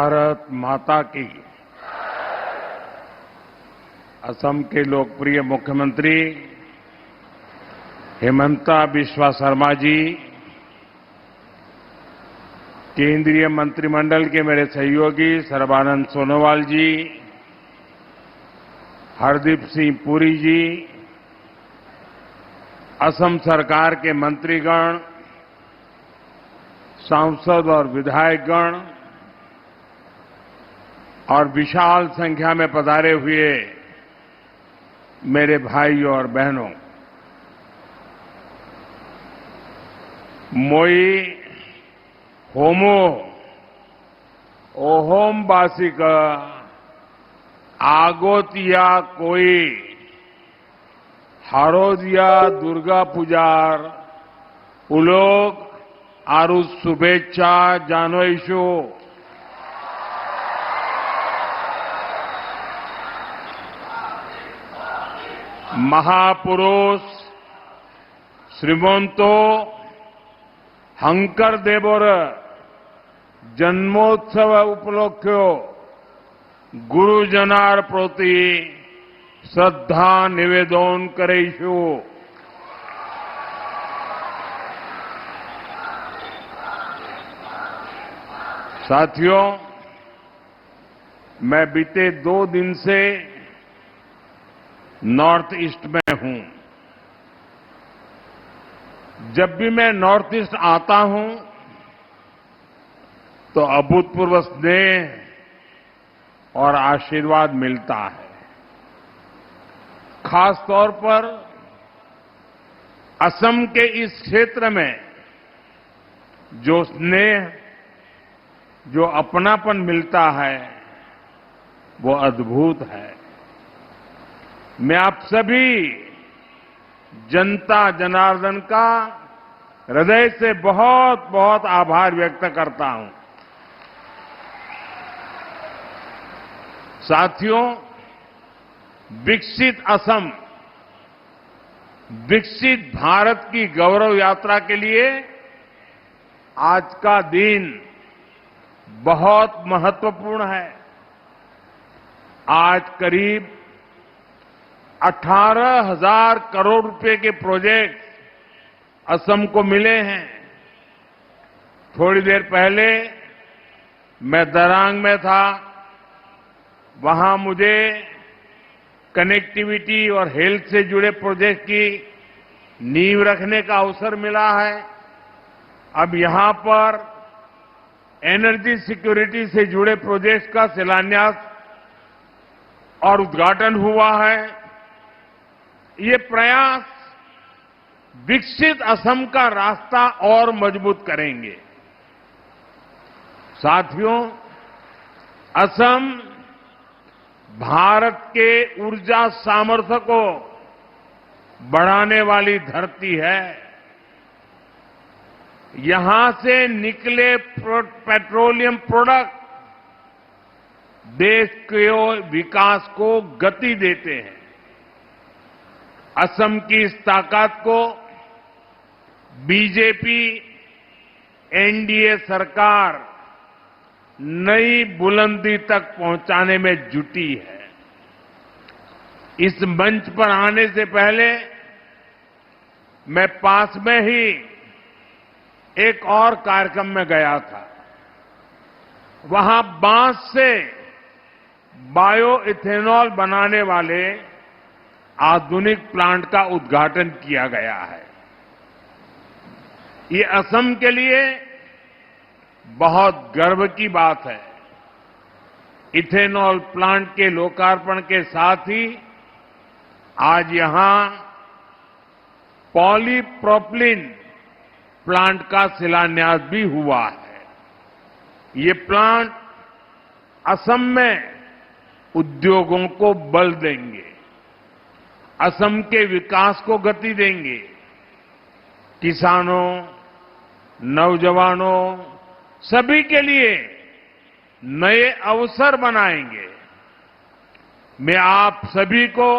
भारत माता की। असम के लोकप्रिय मुख्यमंत्री हिमंता बिस्वा शर्मा जी, केंद्रीय मंत्रिमंडल के मेरे सहयोगी सर्बानंद सोनोवाल जी, हरदीप सिंह पुरी जी, असम सरकार के मंत्रीगण, सांसद और विधायकगण और विशाल संख्या में पधारे हुए मेरे भाइयों और बहनों, मोई होमो ओहोम बासिक आगोतिया कोई हारोदिया दुर्गा पूजार उलोक आरु शुभेच्छा जानोईशो। महापुरुष श्रीमंतो हंकर देवर जन्मोत्सव उपलक्ष्यो गुरुजनार प्रति श्रद्धा निवेदन करेशु। साथियों, मैं बीते 2 दिन से नॉर्थ ईस्ट में हूं। जब भी मैं नॉर्थ ईस्ट आता हूं तो अभूतपूर्व स्नेह और आशीर्वाद मिलता है। खास तौर पर असम के इस क्षेत्र में जो स्नेह, जो अपनापन मिलता है वो अद्भुत है। मैं आप सभी जनता जनार्दन का हृदय से बहुत बहुत आभार व्यक्त करता हूं। साथियों, विकसित असम, विकसित भारत की गौरव यात्रा के लिए आज का दिन बहुत महत्वपूर्ण है। आज करीब 18,000 करोड़ रुपए के प्रोजेक्ट असम को मिले हैं। थोड़ी देर पहले मैं दरांग में था। वहां मुझे कनेक्टिविटी और हेल्थ से जुड़े प्रोजेक्ट की नींव रखने का अवसर मिला है। अब यहां पर एनर्जी सिक्योरिटी से जुड़े प्रोजेक्ट का शिलान्यास और उद्घाटन हुआ है। ये प्रयास विकसित असम का रास्ता और मजबूत करेंगे। साथियों, असम भारत के ऊर्जा सामर्थ्य को बढ़ाने वाली धरती है। यहां से निकले पेट्रोलियम प्रोडक्ट देश के विकास को गति देते हैं। असम की इस ताकत को बीजेपी एनडीए सरकार नई बुलंदी तक पहुंचाने में जुटी है। इस मंच पर आने से पहले मैं पास में ही एक और कार्यक्रम में गया था। वहां बांस से बायो इथेनॉल बनाने वाले आधुनिक प्लांट का उद्घाटन किया गया है। ये असम के लिए बहुत गर्व की बात है। इथेनॉल प्लांट के लोकार्पण के साथ ही आज यहां पॉलीप्रोपिलीन प्लांट का शिलान्यास भी हुआ है। ये प्लांट असम में उद्योगों को बल देंगे, असम के विकास को गति देंगे, किसानों, नौजवानों सभी के लिए नए अवसर बनाएंगे। मैं आप सभी को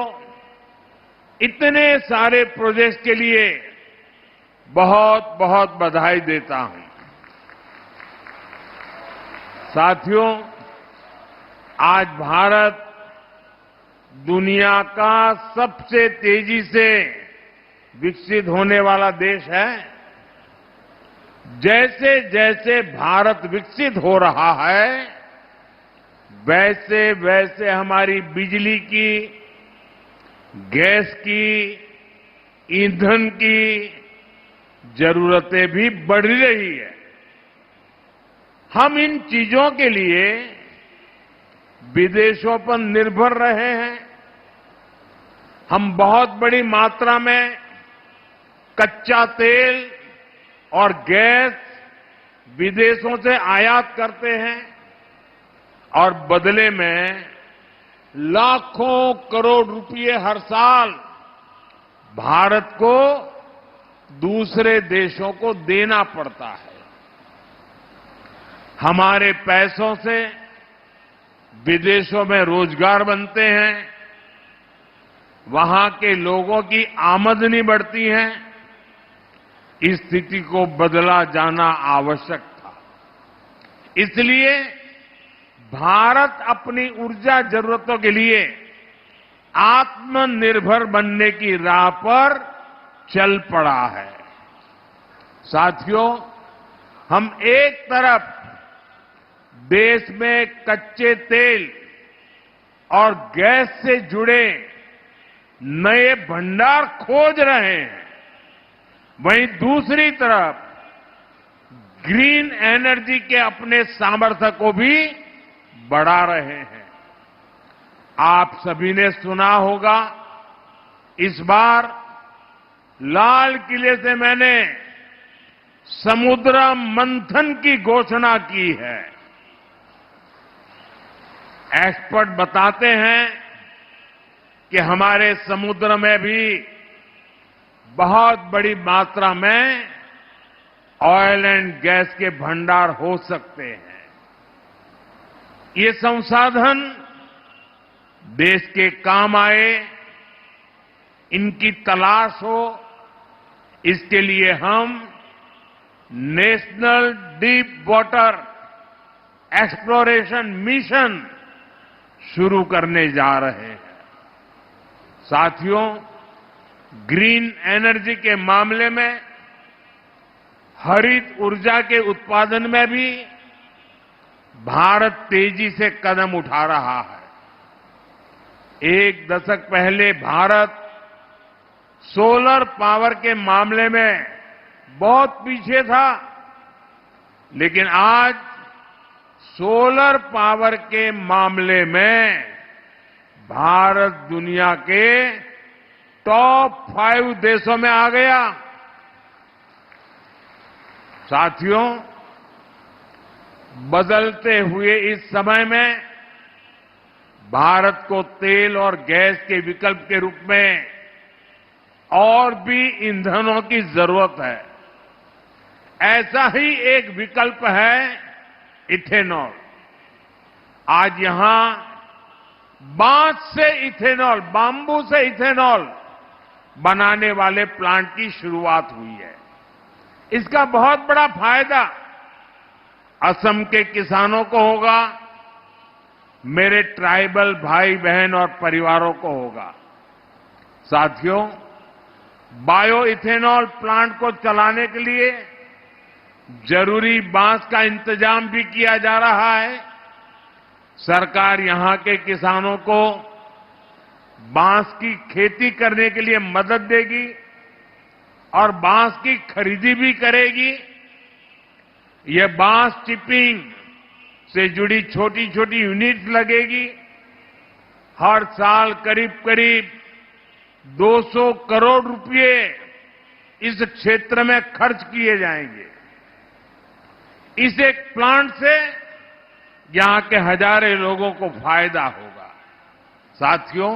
इतने सारे प्रोजेक्ट के लिए बहुत बहुत बधाई देता हूं। साथियों, आज भारत दुनिया का सबसे तेजी से विकसित होने वाला देश है। जैसे जैसे भारत विकसित हो रहा है, वैसे वैसे हमारी बिजली की, गैस की, ईंधन की जरूरतें भी बढ़ रही है। हम इन चीजों के लिए विदेशों पर निर्भर रहे हैं। हम बहुत बड़ी मात्रा में कच्चा तेल और गैस विदेशों से आयात करते हैं और बदले में लाखों करोड़ रुपए हर साल भारत को दूसरे देशों को देना पड़ता है। हमारे पैसों से विदेशों में रोजगार बनते हैं, वहां के लोगों की आमदनी बढ़ती है। इस स्थिति को बदला जाना आवश्यक था। इसलिए भारत अपनी ऊर्जा जरूरतों के लिए आत्मनिर्भर बनने की राह पर चल पड़ा है। साथियों, हम एक तरफ देश में कच्चे तेल और गैस से जुड़े नए भंडार खोज रहे हैं, वहीं दूसरी तरफ ग्रीन एनर्जी के अपने सामर्थ्य को भी बढ़ा रहे हैं। आप सभी ने सुना होगा, इस बार लाल किले से मैंने समुद्र मंथन की घोषणा की है। एक्सपर्ट बताते हैं कि हमारे समुद्र में भी बहुत बड़ी मात्रा में ऑयल एंड गैस के भंडार हो सकते हैं। ये संसाधन देश के काम आए, इनकी तलाश हो, इसके लिए हम national deep water exploration mission शुरू करने जा रहे हैं। साथियों, ग्रीन एनर्जी के मामले में हरित ऊर्जा के उत्पादन में भी भारत तेजी से कदम उठा रहा है। एक दशक पहले भारत सोलर पावर के मामले में बहुत पीछे था, लेकिन आज सोलर पावर के मामले में भारत दुनिया के टॉप 5 देशों में आ गया। साथियों, बदलते हुए इस समय में भारत को तेल और गैस के विकल्प के रूप में और भी ईंधनों की जरूरत है। ऐसा ही एक विकल्प है इथेनॉल। आज यहां बांस से इथेनॉल, बाम्बू से इथेनॉल बनाने वाले प्लांट की शुरुआत हुई है। इसका बहुत बड़ा फायदा असम के किसानों को होगा, मेरे ट्राइबल भाई बहन और परिवारों को होगा। साथियों, बायो इथेनॉल प्लांट को चलाने के लिए जरूरी बांस का इंतजाम भी किया जा रहा है। सरकार यहां के किसानों को बांस की खेती करने के लिए मदद देगी और बांस की खरीदी भी करेगी। यह बांस चिपिंग से जुड़ी छोटी छोटी यूनिट लगेगी। हर साल करीब करीब 200 करोड़ रुपए इस क्षेत्र में खर्च किए जाएंगे। इस एक प्लांट से यहां के हजारों लोगों को फायदा होगा। साथियों,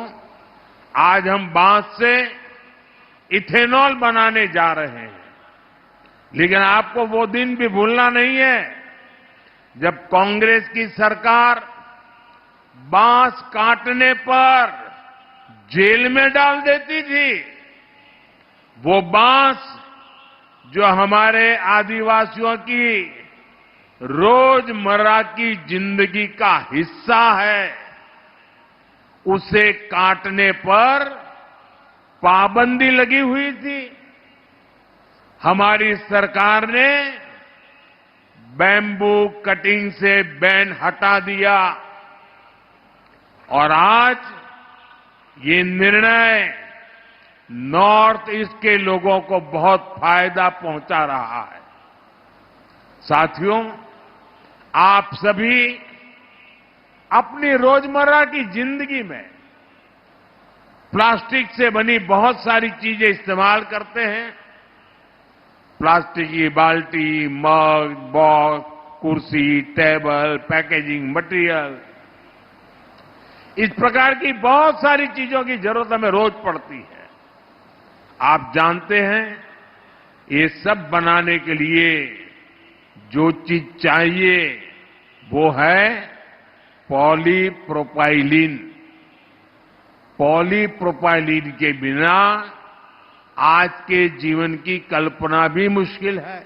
आज हम बांस से इथेनॉल बनाने जा रहे हैं, लेकिन आपको वो दिन भी भूलना नहीं है जब कांग्रेस की सरकार बांस काटने पर जेल में डाल देती थी। वो बांस जो हमारे आदिवासियों की रोजमर्रा की जिंदगी का हिस्सा है, उसे काटने पर पाबंदी लगी हुई थी। हमारी सरकार ने बैम्बू कटिंग से बैन हटा दिया और आज ये निर्णय नॉर्थ ईस्ट के लोगों को बहुत फायदा पहुंचा रहा है। साथियों, आप सभी अपनी रोजमर्रा की जिंदगी में प्लास्टिक से बनी बहुत सारी चीजें इस्तेमाल करते हैं। प्लास्टिक की बाल्टी, मग, बॉक्स, कुर्सी, टेबल, पैकेजिंग मटेरियल, इस प्रकार की बहुत सारी चीजों की जरूरत हमें रोज पड़ती है। आप जानते हैं, ये सब बनाने के लिए जो चीज चाहिए वो है पॉलीप्रोपाइलीन। पॉलीप्रोपाइलीन के बिना आज के जीवन की कल्पना भी मुश्किल है।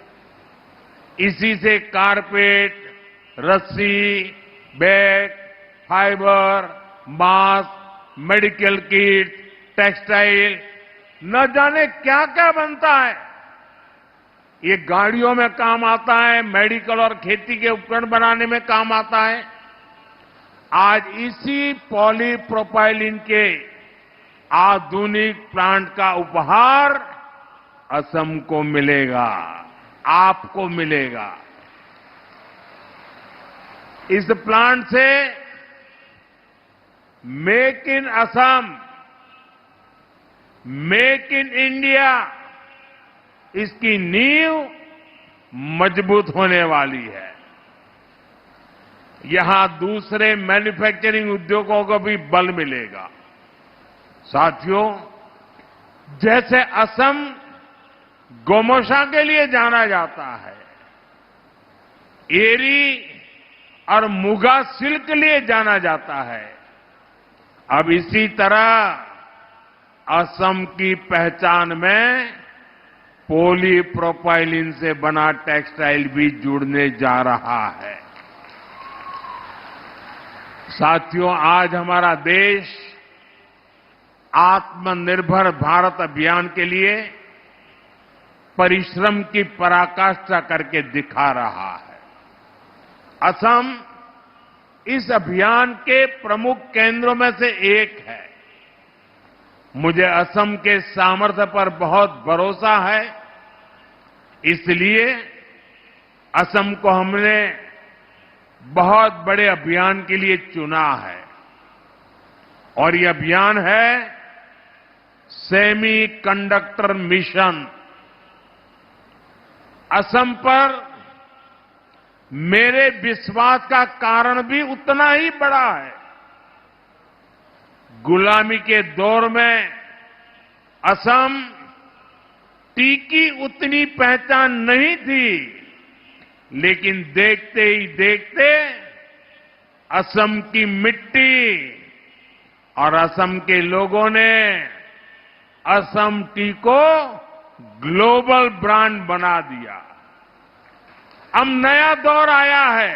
इसी से कारपेट, रस्सी, bag, fibre, mask, medical kit, textile, न जाने क्या क्या बनता है। ये गाड़ियों में काम आता है, मेडिकल और खेती के उपकरण बनाने में काम आता है। आज इसी पॉलीप्रोपाइलीन के आधुनिक प्लांट का उपहार असम को मिलेगा, आपको मिलेगा। इस प्लांट से make in Assam, make in India, इसकी नींव मजबूत होने वाली है। यहां दूसरे मैन्युफैक्चरिंग उद्योगों को भी बल मिलेगा। साथियों, जैसे असम गोमोशा के लिए जाना जाता है, एरी और मुगा सिल्क के लिए जाना जाता है, अब इसी तरह असम की पहचान में पॉलीप्रोपाइलीन से बना टेक्सटाइल भी जुड़ने जा रहा है। साथियों, आज हमारा देश आत्मनिर्भर भारत अभियान के लिए परिश्रम की पराकाष्ठा करके दिखा रहा है। असम इस अभियान के प्रमुख केंद्रों में से एक है। मुझे असम के सामर्थ्य पर बहुत भरोसा है, इसलिए असम को हमने बहुत बड़े अभियान के लिए चुना है। और ये अभियान है सेमी कंडक्टर मिशन। असम पर मेरे विश्वास का कारण भी उतना ही बड़ा है। गुलामी के दौर में असम टीकी उतनी पहचान नहीं थी, लेकिन देखते ही देखते असम की मिट्टी और असम के लोगों ने असम टी को ग्लोबल ब्रांड बना दिया। अब नया दौर आया है।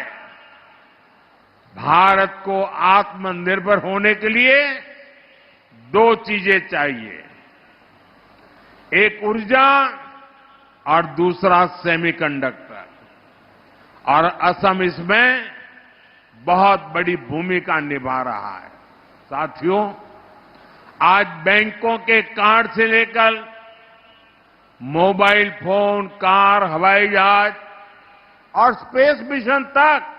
भारत को आत्मनिर्भर होने के लिए दो चीजें चाहिए, एक ऊर्जा और दूसरा सेमीकंडक्टर, और असम इसमें बहुत बड़ी भूमिका निभा रहा है। साथियों, आज बैंकों के कार्ड से लेकर मोबाइल फोन, कार, हवाई जहाज और स्पेस मिशन तक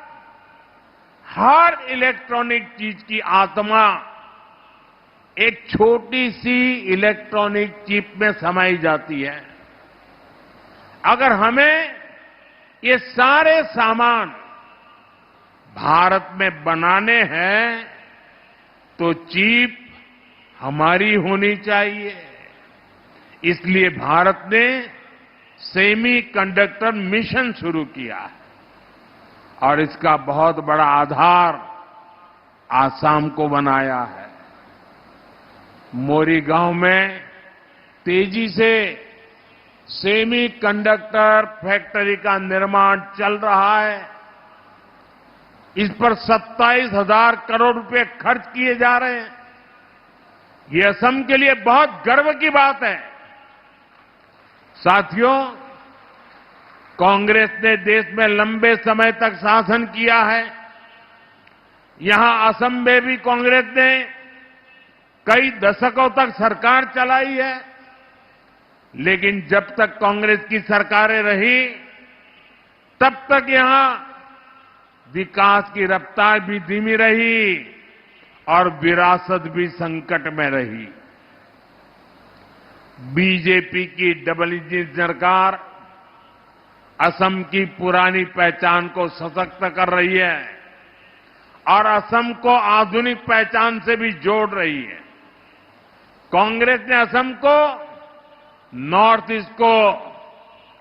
हर इलेक्ट्रॉनिक चीज की आत्मा एक छोटी सी इलेक्ट्रॉनिक चिप में समाई जाती है। अगर हमें ये सारे सामान भारत में बनाने हैं तो चिप हमारी होनी चाहिए। इसलिए भारत ने सेमी कंडक्टर मिशन शुरू किया है और इसका बहुत बड़ा आधार आसाम को बनाया है। मोरीगांव में तेजी से सेमी कंडक्टर फैक्ट्री का निर्माण चल रहा है। इस पर 27,000 करोड़ रुपए खर्च किए जा रहे हैं। ये असम के लिए बहुत गर्व की बात है। साथियों, कांग्रेस ने देश में लंबे समय तक शासन किया है। यहां असम में भी कांग्रेस ने कई दशकों तक सरकार चलाई है, लेकिन जब तक कांग्रेस की सरकारें रही तब तक यहां विकास की रफ्तार भी धीमी रही और विरासत भी संकट में रही। बीजेपी की डबल इंजन सरकार असम की पुरानी पहचान को सशक्त कर रही है और असम को आधुनिक पहचान से भी जोड़ रही है। कांग्रेस ने असम को नॉर्थ ईस्ट को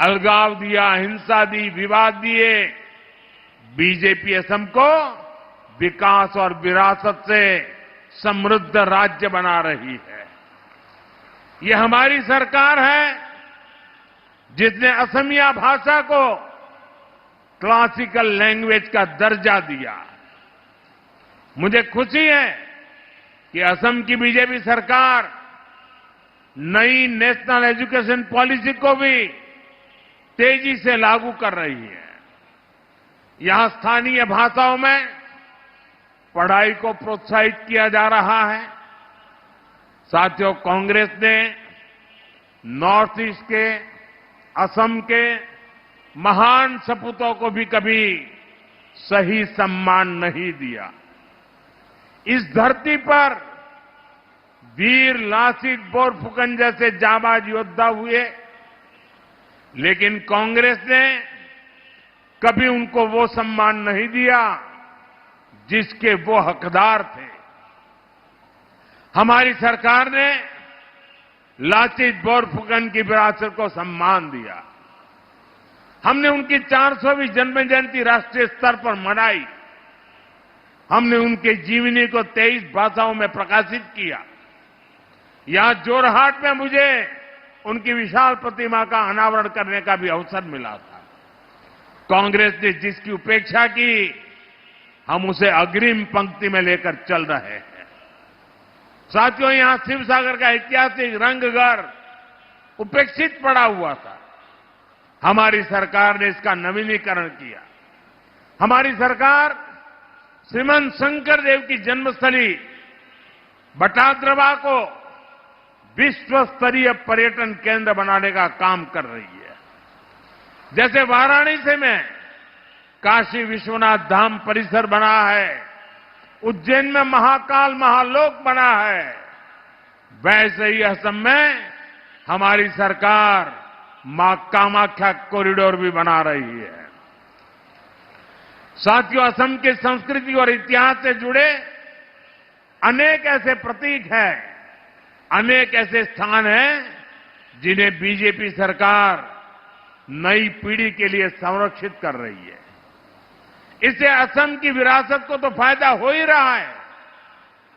अलगाव दिया, हिंसा दी, विवाद दिए। बीजेपी असम को विकास और विरासत से समृद्ध राज्य बना रही है। ये हमारी सरकार है जिसने असमिया भाषा को क्लासिकल लैंग्वेज का दर्जा दिया। मुझे खुशी है कि असम की बीजेपी सरकार नई नेशनल एजुकेशन पॉलिसी को भी तेजी से लागू कर रही है। यहां स्थानीय भाषाओं में पढ़ाई को प्रोत्साहित किया जा रहा है। साथियों, कांग्रेस ने नॉर्थ ईस्ट के, असम के महान सपूतों को भी कभी सही सम्मान नहीं दिया। इस धरती पर वीर लासित बोरफुकन जैसे जाबाज योद्धा हुए, लेकिन कांग्रेस ने कभी उनको वो सम्मान नहीं दिया जिसके वो हकदार थे। हमारी सरकार ने लासित बोरफुकन की विरासत को सम्मान दिया। हमने उनकी 400वीं जन्म जयंती राष्ट्रीय स्तर पर मनाई। हमने उनके जीवनी को 23 भाषाओं में प्रकाशित किया। यहां जोरहाट में मुझे उनकी विशाल प्रतिमा का अनावरण करने का भी अवसर मिला था। कांग्रेस ने जिसकी उपेक्षा की, हम उसे अग्रिम पंक्ति में लेकर चल रहे हैं। साथियों, यहां शिवसागर का ऐतिहासिक रंगघर उपेक्षित पड़ा हुआ था। हमारी सरकार ने इसका नवीनीकरण किया। हमारी सरकार श्रीमंत शंकर देव की जन्मस्थली बटाद्रवा को विश्व स्तरीय पर्यटन केंद्र बनाने का काम कर रही है। जैसे वाराणसी में काशी विश्वनाथ धाम परिसर बना है, उज्जैन में महाकाल महालोक बना है, वैसे ही असम में हमारी सरकार मां कामाख्या कॉरिडोर भी बना रही है। साथियों, असम की संस्कृति और इतिहास से जुड़े अनेक ऐसे प्रतीक हैं, अनेक ऐसे स्थान हैं जिन्हें बीजेपी सरकार नई पीढ़ी के लिए संरक्षित कर रही है। इससे असम की विरासत को तो फायदा हो ही रहा है,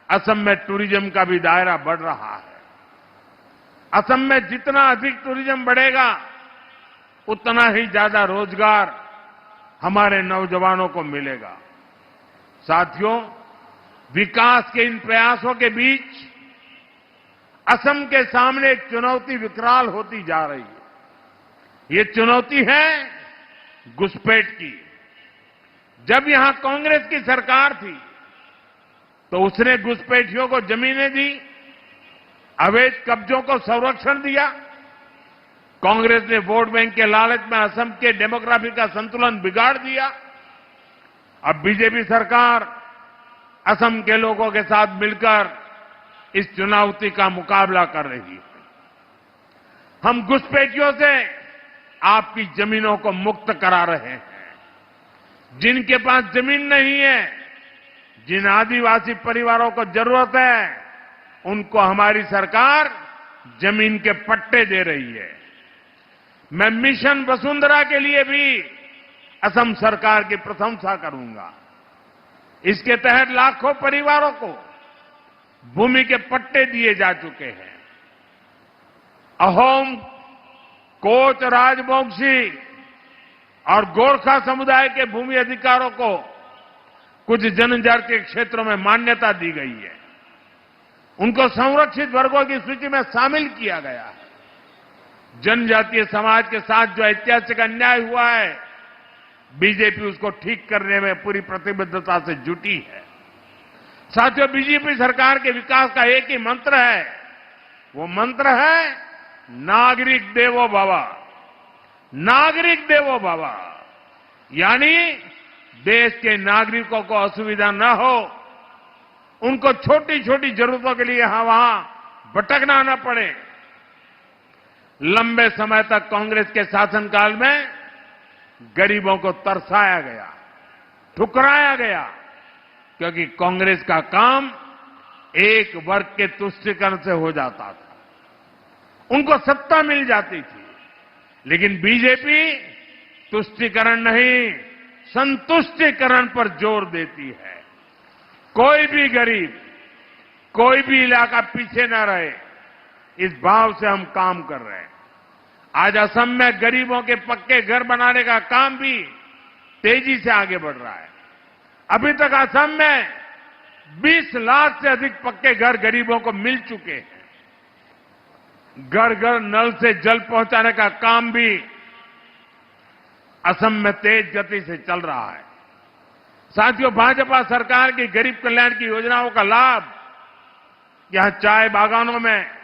असम में टूरिज्म का भी दायरा बढ़ रहा है। असम में जितना अधिक टूरिज्म बढ़ेगा, उतना ही ज्यादा रोजगार हमारे नौजवानों को मिलेगा। साथियों, विकास के इन प्रयासों के बीच असम के सामने एक चुनौती विकराल होती जा रही है। ये चुनौती है घुसपैठ की। जब यहां कांग्रेस की सरकार थी तो उसने घुसपैठियों को जमीनें दी, अवैध कब्जों को संरक्षण दिया। कांग्रेस ने वोट बैंक के लालच में असम के डेमोग्राफी का संतुलन बिगाड़ दिया। अब बीजेपी सरकार असम के लोगों के साथ मिलकर इस चुनौती का मुकाबला कर रही है। हम घुसपैठियों से आपकी जमीनों को मुक्त करा रहे हैं। जिनके पास जमीन नहीं है, जिन आदिवासी परिवारों को जरूरत है, उनको हमारी सरकार जमीन के पट्टे दे रही है। मैं मिशन वसुंधरा के लिए भी असम सरकार की प्रशंसा करूंगा। इसके तहत लाखों परिवारों को भूमि के पट्टे दिए जा चुके हैं। अहोम, कोच, राजवंशी और गोरखा समुदाय के भूमि अधिकारों को कुछ जनजातीय क्षेत्रों में मान्यता दी गई है, उनको संरक्षित वर्गों की सूची में शामिल किया गया है। जनजातीय समाज के साथ जो ऐतिहासिक अन्याय हुआ है, बीजेपी उसको ठीक करने में पूरी प्रतिबद्धता से जुटी है। साथियों, बीजेपी सरकार के विकास का एक ही मंत्र है, वो मंत्र है नागरिक देवो भव। नागरिक देवो भव यानी देश के नागरिकों को असुविधा न हो, उनको छोटी छोटी जरूरतों के लिए यहां वहां भटकना न पड़े। लंबे समय तक कांग्रेस के शासनकाल में गरीबों को तरसाया गया, ठुकराया गया, क्योंकि कांग्रेस का काम एक वर्ग के तुष्टीकरण से हो जाता था, उनको सत्ता मिल जाती थी। लेकिन बीजेपी तुष्टीकरण नहीं, संतुष्टीकरण पर जोर देती है। कोई भी गरीब, कोई भी इलाका पीछे न रहे, इस भाव से हम काम कर रहे हैं। आज असम में गरीबों के पक्के घर बनाने का काम भी तेजी से आगे बढ़ रहा है। अभी तक असम में 20 लाख से अधिक पक्के घर गरीबों को मिल चुके हैं। घर घर नल से जल पहुंचाने का काम भी असम में तेज गति से चल रहा है। साथियों, भाजपा सरकार की गरीब कल्याण की योजनाओं का लाभ यहां चाय बागानों में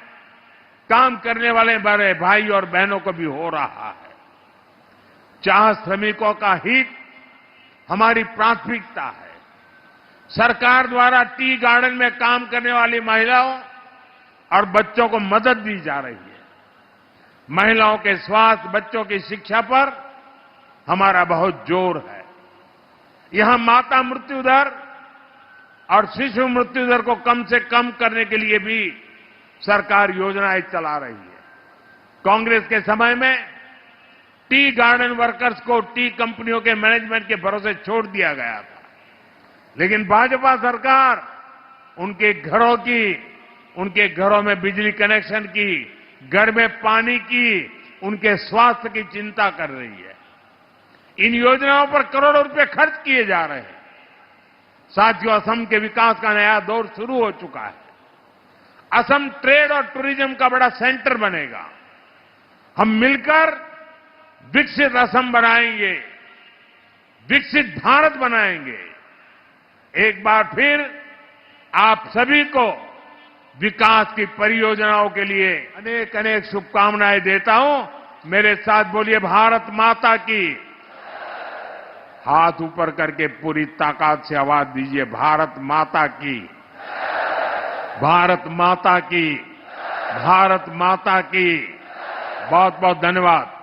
काम करने वाले बड़े भाई और बहनों को भी हो रहा है। चाह श्रमिकों का हित हमारी प्राथमिकता है। सरकार द्वारा टी गार्डन में काम करने वाली महिलाओं और बच्चों को मदद दी जा रही है। महिलाओं के स्वास्थ्य, बच्चों की शिक्षा पर हमारा बहुत जोर है। यहां माता मृत्यु दर और शिशु मृत्यु दर को कम से कम करने के लिए भी सरकार योजनाएं चला रही है। कांग्रेस के समय में टी गार्डन वर्कर्स को टी कंपनियों के मैनेजमेंट के भरोसे छोड़ दिया गया था, लेकिन भाजपा सरकार उनके घरों में बिजली कनेक्शन की, घर में पानी की, उनके स्वास्थ्य की चिंता कर रही है। इन योजनाओं पर करोड़ों रुपए खर्च किए जा रहे हैं। साथियों, असम के विकास का नया दौर शुरू हो चुका है। असम ट्रेड और टूरिज्म का बड़ा सेंटर बनेगा। हम मिलकर विकसित असम बनाएंगे, विकसित भारत बनाएंगे। एक बार फिर आप सभी को विकास की परियोजनाओं के लिए अनेक अनेक शुभकामनाएं देता हूं। मेरे साथ बोलिए, भारत माता की। हाथ ऊपर करके पूरी ताकत से आवाज दीजिए, भारत माता की, भारत माता की, भारत माता की। बहुत बहुत धन्यवाद।